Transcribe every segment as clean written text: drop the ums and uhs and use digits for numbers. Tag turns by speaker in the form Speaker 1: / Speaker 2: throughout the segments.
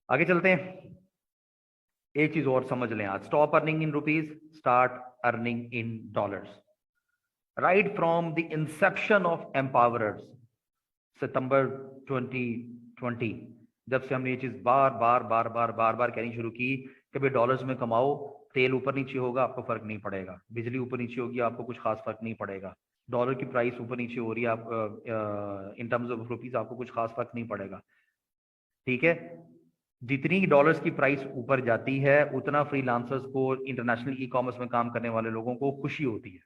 Speaker 1: आगे चलते हैं। एक चीज और समझ लें आज, stop earning in rupees, start earning in dollars. Right from the inception of empowerers, सितंबर 2020, जब से हमने ये चीज बार बार बार बार बार बार कहनी शुरू की कि भाई डॉलर्स में कमाओ, तेल ऊपर नीचे होगा आपको फर्क नहीं पड़ेगा, बिजली ऊपर नीचे होगी आपको कुछ खास फर्क नहीं पड़ेगा, डॉलर की प्राइस ऊपर नीचे हो रही है आप इन टर्म्स ऑफ रुपीज आपको कुछ खास फर्क नहीं पड़ेगा। ठीक है, जितनी डॉलर्स की प्राइस ऊपर जाती है उतना फ्रीलांसर्स को, इंटरनेशनल ई कॉमर्स में काम करने वाले लोगों को खुशी होती है,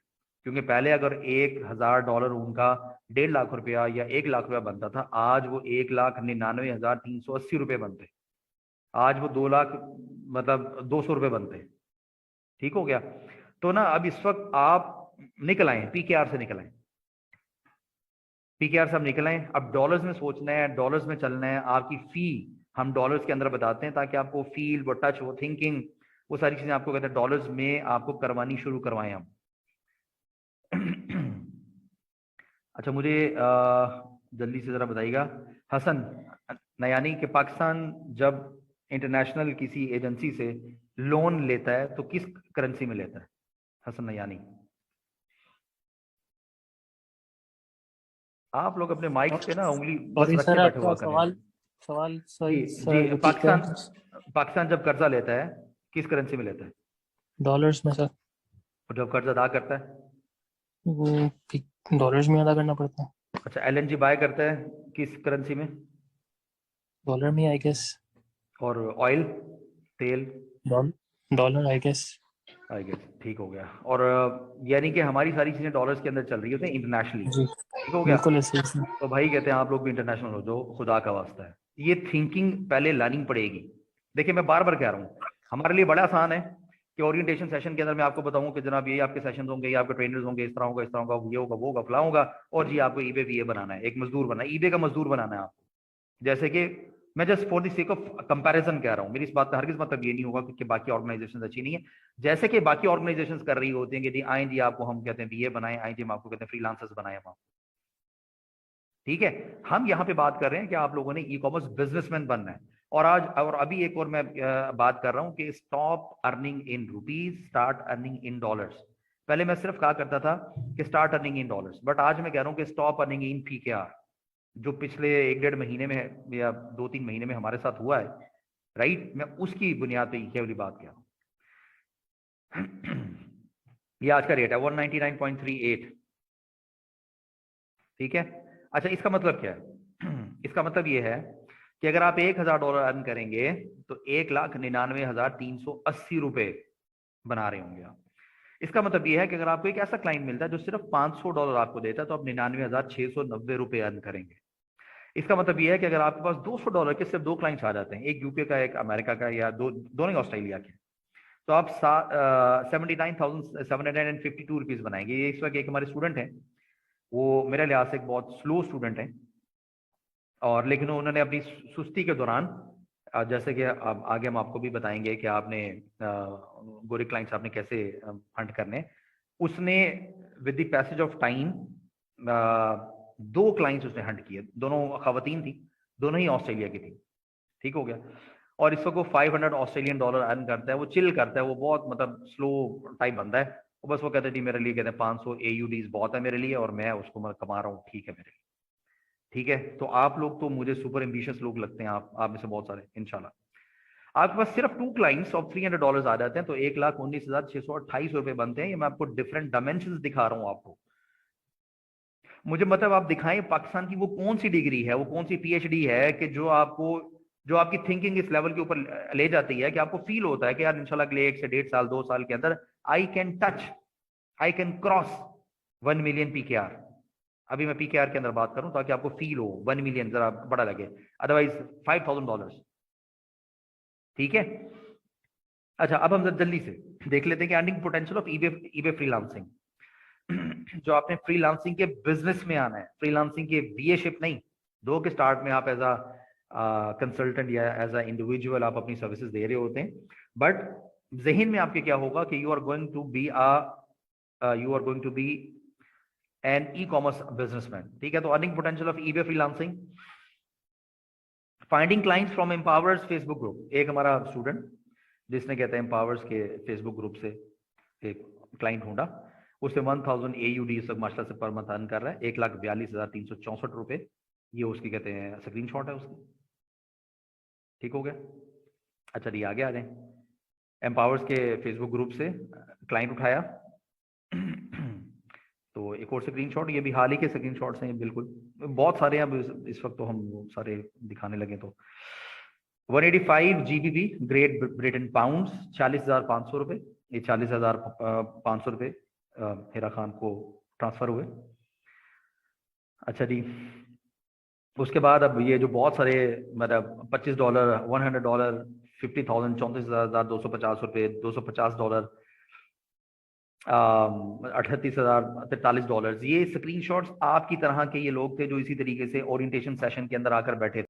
Speaker 1: क्योंकि पहले अगर $1,000 उनका 1.5 लाख रुपया या 1 लाख रुपया बनता था, आज वो 1,99,380 रुपये बनते, आज वो 2 लाख मतलब 200 रुपये बनते। ठीक हो गया। तो ना अब इस वक्त आप निकल आए पीकेआर से, निकल आए पीकेआर से, अब निकल आए, अब डॉलर्स में सोचना है, डॉलर्स में चलना है। आपकी फी हम डॉलर्स के अंदर बताते हैं ताकि आपको फील, वो टच, वो थिंकिंग, वो सारी चीजें आपको कहते हैं डॉलर्स में आपको करवानी शुरू करवाएं हम। अच्छा, मुझे जल्दी से जरा बताइएगा हसन नयानी के, पाकिस्तान जब इंटरनेशनल किसी एजेंसी से लोन लेता है तो किस करेंसी में लेता है? हसन नयानी, आप लोग अपने माइक पे ना उंगली बस
Speaker 2: सॉरी
Speaker 1: रख के
Speaker 2: सर,
Speaker 1: बैठे हुआ
Speaker 2: आपका
Speaker 1: करें।
Speaker 2: सवाल सवाल
Speaker 1: जी
Speaker 2: सॉरी
Speaker 1: जी,
Speaker 2: सर, रिपीट
Speaker 1: पाकिस्तान,
Speaker 2: करें।
Speaker 1: पाकिस्तान जब कर्जा लेता है किस करेंसी में लेता है?
Speaker 2: डॉलर्स में सर।
Speaker 1: और जब कर्जा अदा करता है?
Speaker 2: वो डॉलर्स में अदा करना पड़ता है।
Speaker 1: अच्छा, एलएनजी बाय करता है किस करेंसी में?
Speaker 2: डॉलर में आई गेस।
Speaker 1: और ऑयल, तेल?
Speaker 2: Dollar I guess.
Speaker 1: I guess, ठीक हो गया। और यानी कि हमारी सारी चीजें डॉलर्स के अंदर चल रही होती हैं इंटरनेशनली।
Speaker 2: जी
Speaker 1: ठीक हो गया।
Speaker 2: बिल्कुल ऐसे ही सर।
Speaker 1: तो भाई कहते हैं आप लोग भी इंटरनेशनल हो जाओ, खुदा का वास्ता है, ये थिंकिंग पहले लानी पड़ेगी। देखिए मैं बार बार कह रहा हूँ, हमारे लिए बड़ा आसान है कि ओरिएंटेशन सेशन के अंदर मैं आपको बताऊं कि जनाब ये आपके सेशन होंगे, ये आपके ट्रेनर्स होंगे, इस तरह होगा, इस तरह होगा, ये होगा, वो होगा, फला होगा, और जी आपको ईबे वीए बनाना है, एक मजदूर बनाना है, ईबे का मजदूर बनाना है आपको। जैसे कि मैं just for the sake of comparison कह रहा हूं, मेरी इस बात का हरगिज मतलब ये नहीं होगा कि बाकी ऑर्गेनाइजेशन अच्छी नहीं है। जैसे कि बाकी ऑर्गेनाइजेशन कर रही होती हैं कि आए जी आपको हम कहते हैं बीए बनाए, आए जी हम आपको कहते हैं फ्रीलांसर्स बनाए हम। ठीक है, हम यहाँ पे बात कर रहे हैं कि आप लोगों ने ई कॉमर्स बिजनेसमैन बनना है। और आज और अभी एक और मैं बात कर रहा हूं कि stop earning in rupees, start earning in dollars. पहले मैं सिर्फ कहा करता था कि start earning in dollars, but आज मैं कह रहा हूं कि स्टॉप अर्निंग इन पीकेआर, जो पिछले 1-1.5 महीने में या 2-3 महीने में हमारे साथ हुआ है। राइट, मैं उसकी बुनियाद पे केवल बात कर रहा हूं। ये आज का रेट है 199.38। ठीक है। अच्छा, इसका मतलब क्या है? इसका मतलब ये है कि अगर आप $1,000 अर्न करेंगे तो 1,99,380 रुपए बना रहे होंगे आप। इसका मतलब ये है कि अगर आपको एक ऐसा क्लाइंट मिलता है जो सिर्फ $500 आपको देता है, तो आप 99,690 रुपए अर्न करेंगे। इसका मतलब ये है कि अगर आपके पास $200 के सिर्फ 2 क्लाइंट्स आ जाते हैं, एक यूके का, एक अमेरिका का, या दोनों ही ऑस्ट्रेलिया के, तो आप 79,752 रुपीज बनाएंगे। ये इस वक्त एक हमारे स्टूडेंट हैं, वो मेरे लिहाज से एक बहुत स्लो स्टूडेंट है, और लेकिन उन्होंने अपनी सुस्ती के दौरान, जैसे कि अब आगे हम आपको भी बताएंगे कि आपने गोरे क्लाइंट्स आपने कैसे हंट करने, उसने with the passage of time 2 clients उसने हंट किए, दोनों खवातीन थी, दोनों ही ऑस्ट्रेलिया की थी। ठीक हो गया। और इस वक्त वो $500 अर्न करता है, वो चिल करता है, वो बहुत मतलब स्लो टाइप बंदा है। वो बस वो कहते हैं मेरे लिए, कहते हैं 500 AUD बहुत है मेरे लिए, और मैं उसको मैं कमा रहा हूँ, ठीक है मेरे लिए। ठीक है, तो आप लोग तो मुझे सुपर एम्बिशियस लोग लगते हैं, आप में से बहुत सारे इंशाल्लाह। आपके पास सिर्फ 2 क्लाइंट्स ऑफ $300 आ जाते हैं तो 1,19,628 रुपए बनते हैं। ये मैं आपको डिफरेंट डायमेंशन दिखा रहा हूं आपको। मुझे मतलब आप दिखाएं पाकिस्तान की वो कौन सी डिग्री है, वो कौन सी PhD है कि जो आपको, जो आपकी थिंकिंग इस लेवल के ऊपर ले जाती है कि आपको फील होता है कि यार इंशाल्लाह अगले 1 से 1.5 साल 2 साल के अंदर I can touch, I can cross 1 million PKR। अभी मैं PKR के अंदर बात करूं ताकि आपको फील हो 1 मिलियन जरा बड़ा लगे, अदरवाइज $5,000। ठीक है। अच्छा, अब हम जल्दी से देख लेते हैं कि earning potential of eBay freelancing. जो आपने फ्रीलांसिंग के बिजनेस में आना है, फ्रीलांसिंग के बीए शिप नहीं, दो के स्टार्ट में आप एज अ कंसल्टेंट या एज अ इंडिविजुअल आप अपनी सर्विसेज दे रहे होते हैं, बट जहन में आपके क्या होगा कि you are going to be an e commerce businessman. ठीक है, तो earning potential of eBay freelancing, finding clients from empowers Facebook group, एक हमारा स्टूडेंट जिसने कहते हैं एम्पावर्स के फेसबुक ग्रुप से एक क्लाइंट ढूंढा, उससे 1000 AUD तक मास्टर से पर मंथ अर्न कर रहा है, 1,42,364 रुपए। ये उसकी कहते हैं स्क्रीनशॉट है उसकी। ठीक हो गया। अच्छा जी आगे आ जाए। एम्पावर्स के फेसबुक ग्रुप से क्लाइंट उठाया तो एक और स्क्रीनशॉट, ये भी हाल ही के स्क्रीनशॉट्स हैं बिल्कुल, बहुत सारे हैं अब इस वक्त तो हम सारे दिखाने लगे। तो 185 GBP ग्रेट ब्रिटेन पाउंड्स, 40,500 रुपए, ये 40,500 रुपए हेरा खान को ट्रांसफर हुए। अच्छा जी, उसके बाद अब ये जो बहुत सारे मतलब $25, $100, 50,000, 34,250 रुपये, $250, $38,043, ये स्क्रीनशॉट्स आपकी तरह के ये लोग थे जो इसी तरीके से ओरिएंटेशन सेशन के अंदर आकर बैठे थे।